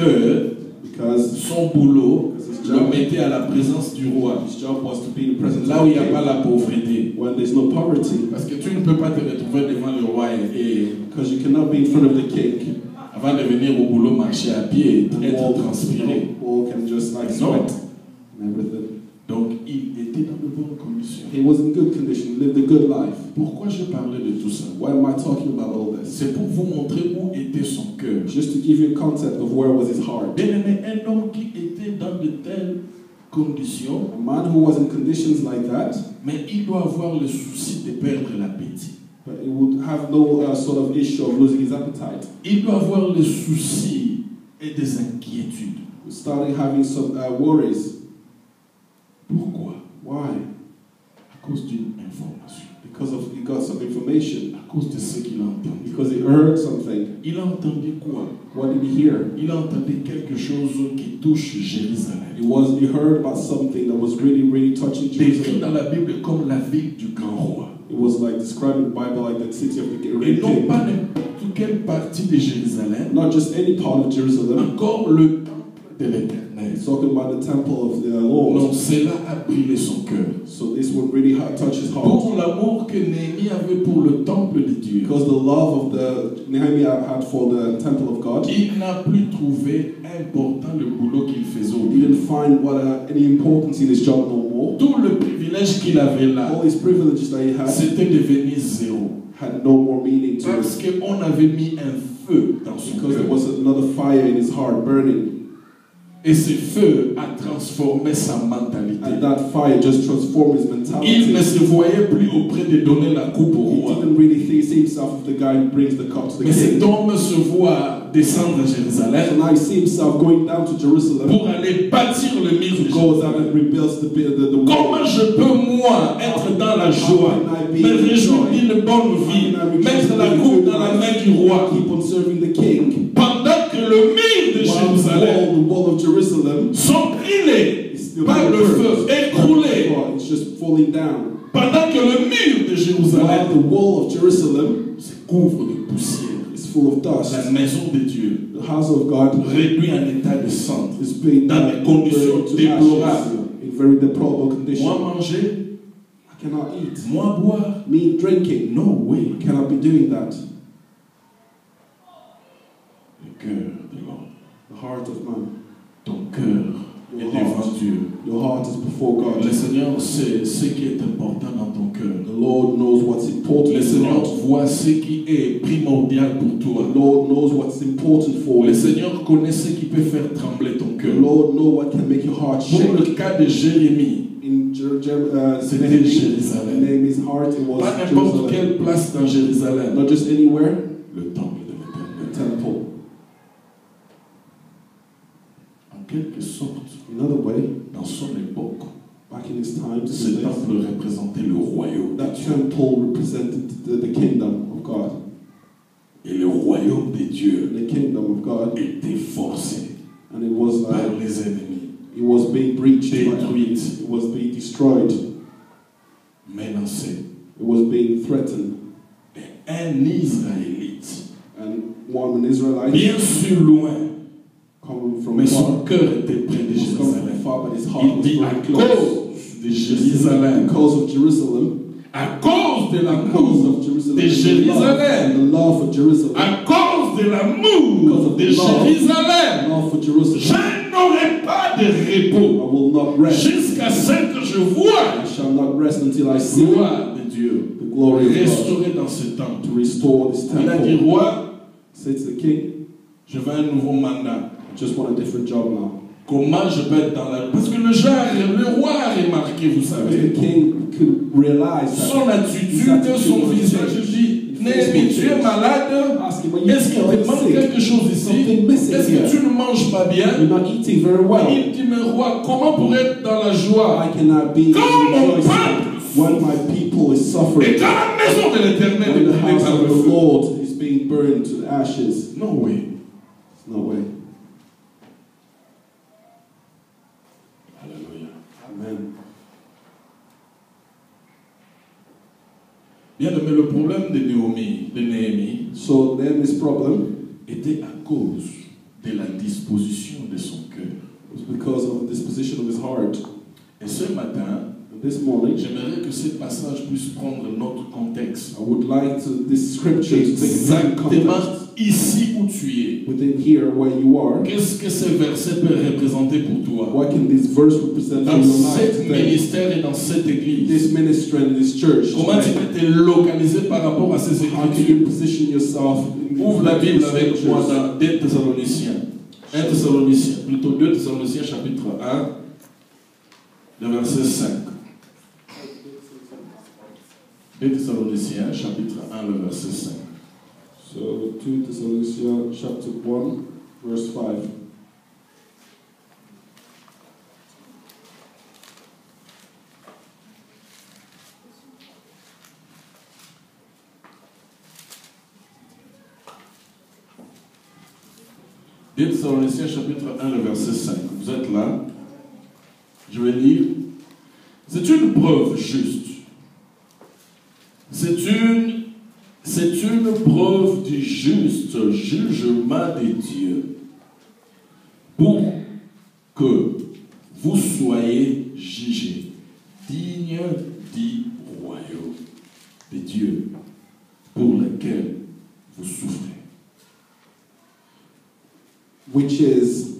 que son boulot le mettait à la présence du roi. His job was to be in the presence Là où il n'y a pas la pauvreté. when there's no poverty. Parce que tu ne peux pas te retrouver devant le roi et Because you cannot be in front of the king. avant de venir au boulot marcher à pied et être transpiré. Walk and just like sweat and everything. Donc il était dans de bonnes conditions. He was in good condition, lived a good life. Pourquoi je parlais de tout ça? Why am I talking about all this? C'est pour vous montrer où était son cœur. Just to give you a concept of where was his heart. Bien aimé, un homme qui était dans de telles conditions, A man who was in conditions like that, mais il doit avoir le souci de perdre l'appétit. but he would have no sort of issue of losing his appetite. Il doit avoir le souci et des inquiétudes. He started having some worries. Pourquoi? Why? À cause d'une information. Because of he got some information. À cause de ce qu'il a entendu. Because he heard something. Il a entendu quoi? What did he hear? Il a entendu quelque chose qui touche Jérusalem. He heard about something that was really touching Décrit dans Jerusalem. la Bible comme la ville du grand roi. It was like described in the Bible like the city of the Et great non king. pas n'importe quelle partie de Jérusalem, Not just any part of Jerusalem. encore le temple de l'Éternel. It's talking about the temple of the Non, Lord. cela a brûlé son cœur. So this would really touch his heart. Pour l'amour que Néhémie avait pour le temple de Dieu, Because the love of the Nehemiah had for the temple of God. il n'a plus trouvé important le boulot qu'il faisait au He lieu. didn't find any importance in his job no more. Tout le privilège qu'il avait là, All his privileges that he had c'était devenu zéro. had no more meaning to Parce it. qu'on avait mis un feu dans son Because there cœur. was another fire in his heart burning. Et ce feu a transformé sa mentalité. And that fire just transformed his mentality. Il ne se voyait plus auprès de donner la coupe au He roi. didn't really see himself as the guy who brings the cup to the Mais cet king. homme se voit descendre à So Jérusalem now he sees himself going down to Jerusalem pour aller bâtir le mur de to go down Jérusalem. and rebuild the wall. Comment je peux, moi, être dans la joie, me réjouir d'une bonne vie, mettre la coupe dans la main du roi, Keep on serving the king. pendant que le mur de While Jérusalem the wall of Jerusalem sont brûlés is still par le feu, écroulés, It's just falling down. pendant que le mur de While Jérusalem the wall of Jerusalem se couvre de poussière. is full of dust. La maison de Dieu, The house of God réduit en état de cendre, is being dans des conditions burned to déplorables. ashes in very deplorable Moi condition. manger, I cannot eat. moi boire, Me drinking. no way. I cannot be doing that. Le cœur de l'homme, The heart of man. ton cœur est devant Dieu. Your heart is before God. Le Seigneur sait ce qui est important dans ton cœur. The Lord knows what's important. Le Seigneur voit ce qui est primordial pour toi. The Lord knows what's important for Le you. Seigneur connaît ce qui peut faire trembler ton The cœur. Lord knows what can make your heart Pour shake. le cas de Jérémie, In c'était Nehemiah's Jérusalem. heart, it was Pas n'importe Jerusalem. quelle place dans Jérusalem. Not just anywhere, Le temple de the l'Éternel. temple. En quelque sorte, Another way, dans son époque, back in his time, ce temple représentait le royaume de that Dieu. temple represented the kingdom of God. Et le royaume de Dieu The kingdom of God, était forcé and it was par like les ennemis, it was being breached, détruit, it was being destroyed, menacé. it was being threatened, Et un Israélite, and one Israelite bien sûr loin, coming from mais far, son cœur était près de was coming from Jérusalem. far, but his heart Il was dit à very close. cause de Jérusalem, Because of Jerusalem, à cause de because l'amour of Jerusalem, de Jérusalem, the love for Jerusalem, à cause de Because l'amour of de the love. Jérusalem, love for Jerusalem, je n'aurai pas de I repos will not rest. jusqu'à ce que je vois I shall not rest until I la see gloire de Dieu the glory of God restaurée dans ce temple. to restore this Il a dit, temple. roi, Say to the king, je veux un nouveau mandat. I just want a different job now. Comment je peux être dans la... Parce que le roi a remarqué, vous Because savez, the king could realize that. son attitude, son visage. Je dis, Néhémie, tu es malade? Ask him, are you Est-ce qu'il te manque sick? quelque chose ici? Something missing Est-ce here. que tu ne manges pas bien? You're not eating very well. Il dit, mais roi, comment pour être dans la joie? I cannot be Quand mon rejoicing peuple when my people is et suffering. quand la maison de l'Éternel When est the brûlée house par of le the feu. Lord is being burned to ashes. No way. No way. Alléluia. Amen. Bien, mais le problème de Néhémie So then this problem était à cause de la disposition de son cœur. It was because of the disposition of his heart. Et ce matin, And this morning, j'aimerais que ce passage puisse prendre notre contexte. I would like this scripture to take Exactement context ici où tu es. within here where you are. Qu'est-ce que ce verset peut représenter pour toi? What can this verse represent for Dans your life cet today? ministère et dans cette église. This ministry and this church. Comment tu peux te localiser par rapport à ces How do écritures? you position yourself in Ouvre la Bible avec scriptures? moi dans 2 Thessaloniciens. 1 Thessaloniciens, plutôt 2 Thessaloniciens chapitre 1, le verset 5. 2 Thessaloniciens chapitre 1, le verset 5. So 2 Thessalonians chapter 1 verse 5. Thessaloniciens chapitre 1, le verset 5. Vous êtes là? Je vais lire. C'est une preuve juste. C'est une preuve du juste jugement de Dieu pour que vous soyez jugés dignes du royaume de Dieu pour lequel vous souffrez. Which is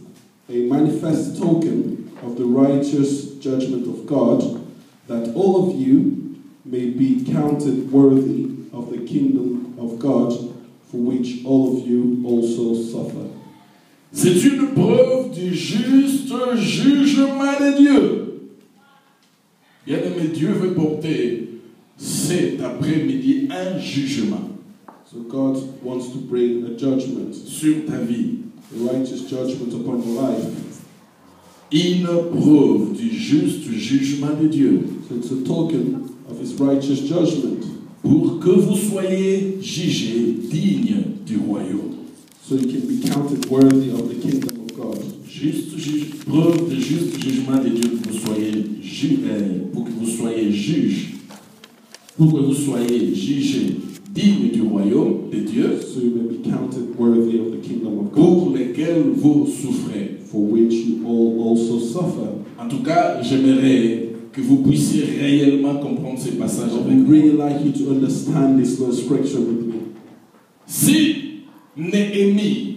a manifest token of the righteous judgment of God, that all of you may be counted worthy of the kingdom of God, for which all of you also suffer. C'est une preuve du juste jugement de Dieu. Bien-aimé, Dieu veut porter cet après-midi un jugement So God wants to bring a judgment, sur ta vie. a righteous judgment upon your life. Une preuve du juste jugement de Dieu So it's a token of his righteous judgment, pour que vous soyez jugés dignes du royaume. so you can be counted worthy of the kingdom of God. Preuve de juste jugement de Dieu pour que vous soyez juges, pour que vous soyez jugés dignes du royaume de Dieu, So you may be counted worthy of the kingdom of God, pour lesquels vous souffrez. for which you all also suffer. En tout cas, j'aimerais que vous puissiez réellement comprendre ces passages I avec would moi. really like you to understand this little scripture with me. Si Néhémie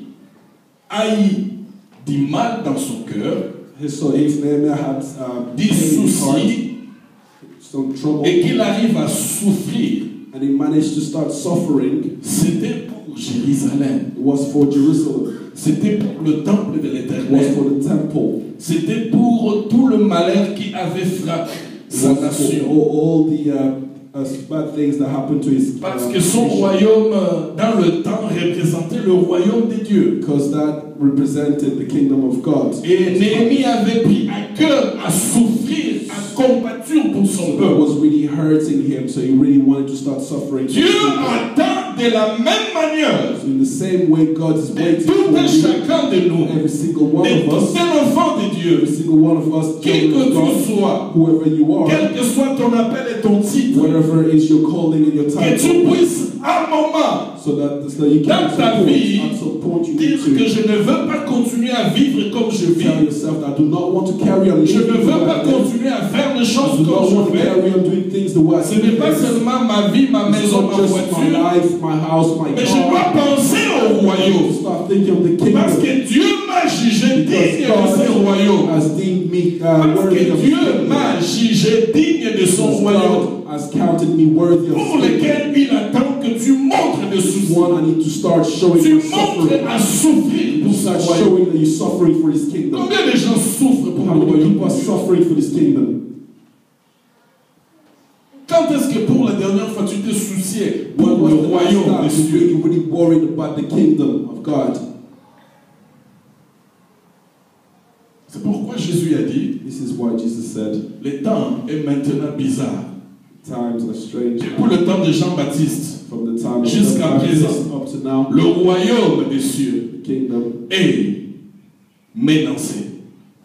a eu du mal dans son cœur, So if Nehemiah had des pain in his heart, soucis, some trouble, et qu'il arrive à souffrir, and he managed to start suffering, c'était pour Jérusalem. it was for Jerusalem. C'était pour le temple de It was l'Éternel. for the temple. C'était pour tout le malheur qui avait frappé It sa was for nation. all the bad things that happened to his Parce que son nation. royaume, dans le temps, représentait le royaume de Dieu. Because that represented the kingdom of God. Et Néhémie avait pris à cœur à souffrir, à compatir pour son So that peuple. was really hurting him, so he really wanted to start suffering. Dieu attend de la même manière So in the same way, God is de waiting tout for un you, chacun de nous, every single one de of tout us, un enfant de Dieu, every single one of us, qui children que of tu God, sois, whoever you are, quel que soit ton appel et ton titre, whatever is your calling and your que tu title, puisses à un moment so that you can dans ta vie at some point you dire need que to je ne veux pas continuer à vivre comme je tell vis. yourself that I do not want to carry on Je ne living veux pas like this. continuer à faire les I choses do not comme want je to fais. carry on doing things the way I Ce do n'est pas things. seulement ma vie, ma It's maison, not ma just my voiture, life, my house, my mais je dois car. penser au I royaume. start thinking of the Parce kingdom. que Dieu m'a jugé digne de ce God royaume. has deemed me Parce worthy que of Dieu the m'a jugé digne de son kingdom. royaume. God has counted me worthy of Pour the lequel il attend que tu montres de soucis. one. I need to start showing Tu my montres suffering. à souffrir pour ce Start royaume. showing that you're suffering for His kingdom. Combien de gens souffrent pour How le many royaume? people are suffering for this kingdom? Quand est-ce que pour la dernière fois tu t'es soucié When pour was le the last royaume time des you cieux? really, really worried about the kingdom of God? C'est pourquoi Jésus a dit, This is why Jesus said, le temps est maintenant bizarre. times are strange. Pour le temps de Jean-Baptiste, From the time of jusqu'à the Baptist présent, up to now, le royaume des cieux the kingdom est menacé.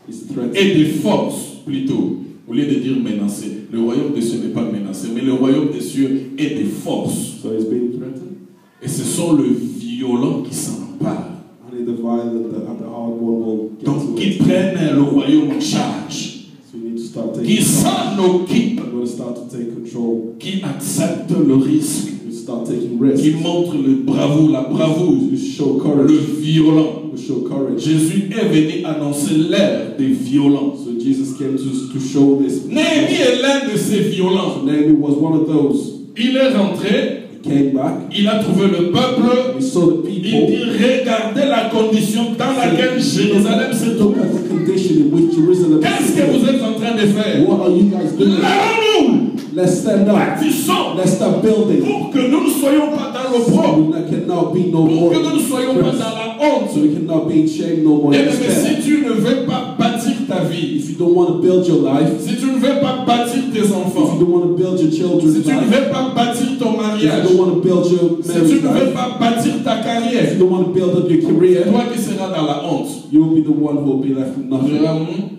is threatened. Et des forces, plutôt. Au lieu de dire menacé, le royaume des cieux n'est pas menacé, mais le royaume des cieux est des forces. So he's being threatened. Et ce sont les violents qui s'en emparent. Only the violent, the hard one will get Donc, to qui it. prennent le royaume en charge, So we need to start qui taking. s'en occupent, We're going to start to take control. qui acceptent le risque, We start taking risks. qui montrent le bravoure, la bravoure, We show le courage. violent. We show courage. Jésus est venu annoncer l'ère des violents. So Jesus came to show this. Néhémie est l'un de ces violents. Nehemiah was one of those. Il est rentré, He came back. il a trouvé le peuple, We saw the il people. dit regardez la condition dans laquelle Jérusalem se trouve. Look at the condition in which Jerusalem Qu'est-ce is. que vous êtes en train de faire? What are you guys doing? Lèvons-nous, Let's stand up. bâtissons, Let's start building. pour que nous ne soyons pas dans l'opprobre, We cannot be no pour more. que nous ne soyons pas dans la honte. So we cannot be in shame no more. Et même Instead, si tu ne veux pas bâtir ta vie, if you don't want to build your life, si tu ne veux pas bâtir tes if you enfants, don't want to build your si children's tu ne life, veux pas bâtir ton if you mariage, don't want to build your si tu marriage ne veux life, pas bâtir ta if carrière, you don't want to build up your c'est career, toi qui seras dans la honte. you will be the one who will be left with nothing. Vraiment,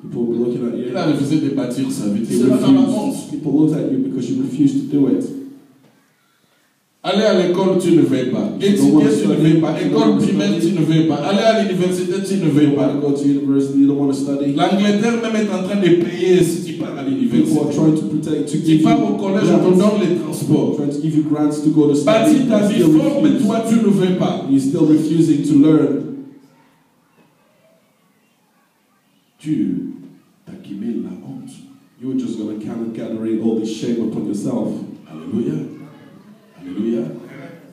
People will be looking at il you. a refusé de bâtir sa vie. Tu You seras dans la honte. refuse. People look at you because you refuse to do it. Aller à l'école, tu ne veux pas. Étudier, tu ne veux pas. École primaire, tu ne veux pas. Aller à l'université, tu ne veux You pas. want to go to university, you don't want to study. L'Angleterre même est en train de payer si tu pars à People are l'université. trying to protect, to Tu give you pars au collège, on te grants, donne les transports. trying to give you grants to go to study. Bâtis ta vie You still forte, mais refuse. toi, tu ne veux pas. You're still refusing to learn. Tu t'accumules la honte. You're just going to kind of gathering all this shame upon yourself. Alléluia. Alléluia.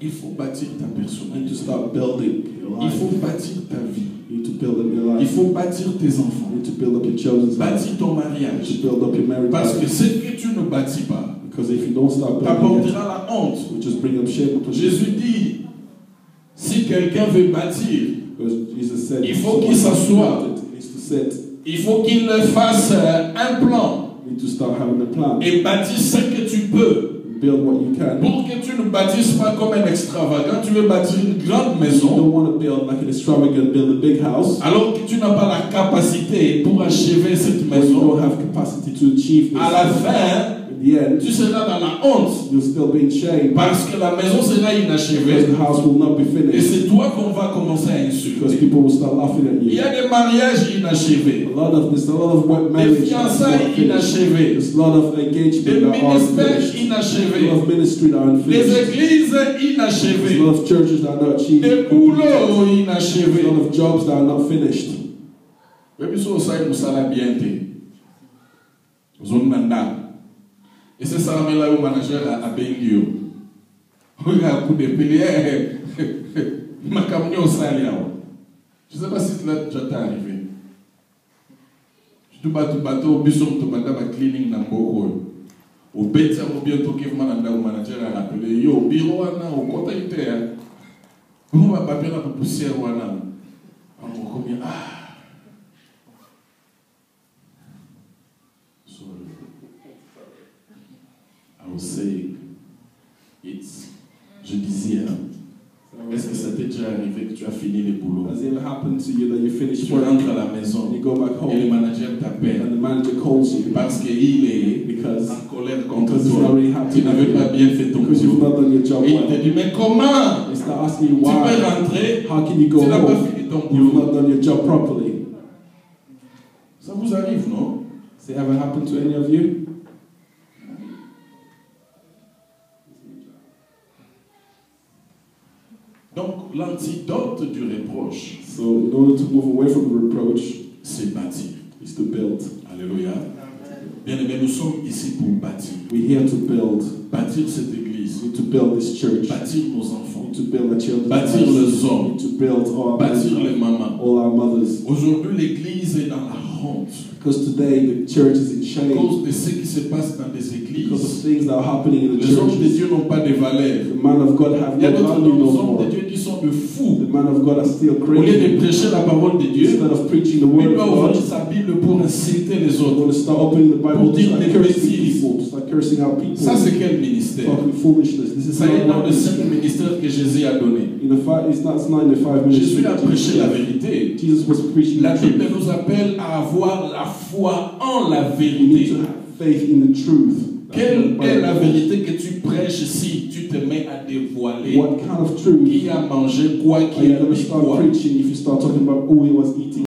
Il faut bâtir ta You need to personnalité. start building your Il life. faut bâtir ta vie. You need to build up your Il life. faut bâtir tes enfants. You need to build up your children's life. Bâtis ton You mariage. need to build up your marriage Parce que life. ce que tu ne bâtis pas Because if you don't start building it, t'apportera la honte. it will just bring up shame upon you. Jésus dit, si quelqu'un veut bâtir, Because Jesus said, Il faut if qu'il someone s'assoie. built it, he needs to sit. il faut qu'il fasse un plan You need to start having a plan. et bâtisse ce que tu peux. Build what you can. Pour que tu ne bâtisses pas comme un extravagant, tu veux bâtir une grande You maison, don't want to build like an extravagant, build a big house. alors que tu n'as pas la capacité pour achever cette When you maison. don't have capacity to achieve this. À la fin, In the end, tu seras dans la honte you'll still be in shame. parce que la maison sera Because inachevée the house will not be et finished. c'est toi qu'on va commencer à Because insulter. people will start laughing at Il y you. a des mariages inachevés, A lot of wet des marriages. fiançailles inachevées, There's a lot of des engagement that are ministères unfinished. A inachevés, lot of ministry that are des unfinished. églises There's a inachevées, lot of churches that are not achieved. des boulots There's a inachevés. lot of jobs that are not finished. Mais puis ça, ça nous sera bien été. Zone nanda. Et c'est ça là où manager a Bengio. Regarde coup de pilier. Ma camion salia. Je ne sais pas si cela déjà t'est arrivé. Tu vas tout bateau, bison tu vas dans cleaning na mboko. Au bête au bientôt que mananda au manager a rappelé yo bureau ana au côté interne. On va pas bien la poussière wana. On combien I was saying, je disais, est-ce que ça t'est déjà arrivé que tu as fini les boulots? Has it ever happened to you that you finish Tu work rentres à la maison and you go back et le home manager t'appelle and the manager calls you parce qu'il est because en colère contre he's toi. not really happy Tu n'avais pas bien fait ton because you've boulot. not done your job Et il te well. dit, mais comment They start asking you tu peux why. rentrer? How can you go Tu n'as pas home? fini ton You've boulot. not done your job properly. Ça vous arrive, non? Has it ever happened to any of you? Donc, l'antidote du reproche, So in order to move away from the reproach c'est bâtir. is to build. Alléluia. Bien aimé, nous sommes ici pour bâtir. We're here to build. Bâtir cette église. We need to build this church. Bâtir nos We enfants. need to build our children. Bâtir We les hommes. need to build our Bâtir men, les mamans. all our mothers. Aujourd'hui, l'église est dans la honte. Because today the church is in À shame cause de ce qui se passe dans des because of églises. things that are happening in the Les hommes de church. Dieu n'ont pas de valeur. The man of God have Il y a no d'autres value no hommes more. de Dieu qui sont de fous. The man of God are still Au lieu crazy. de prêcher la parole de Dieu, Instead of preaching the il word doit of ouvrir God, sa Bible pour insulter les they autres. want to start opening the Bible Pour to dire start des cursing bêtises. people, to start cursing out people. Ça, c'est quel ministère? Talking foolishness. This is Ça est dans not le simple ministère que Jésus a donné. it's not in the 5 minutes. Jésus a prêché la vérité. Jesus was preaching La the Bible truth. nous appelle à avoir la foi en la We need vérité. to have faith in the truth. Quelle est la vérité que tu prêches si tu te mets à dévoiler What kind of truth qui a mangé quoi, are qui you a going to bu start quoi? preaching if you start talking about who he was eating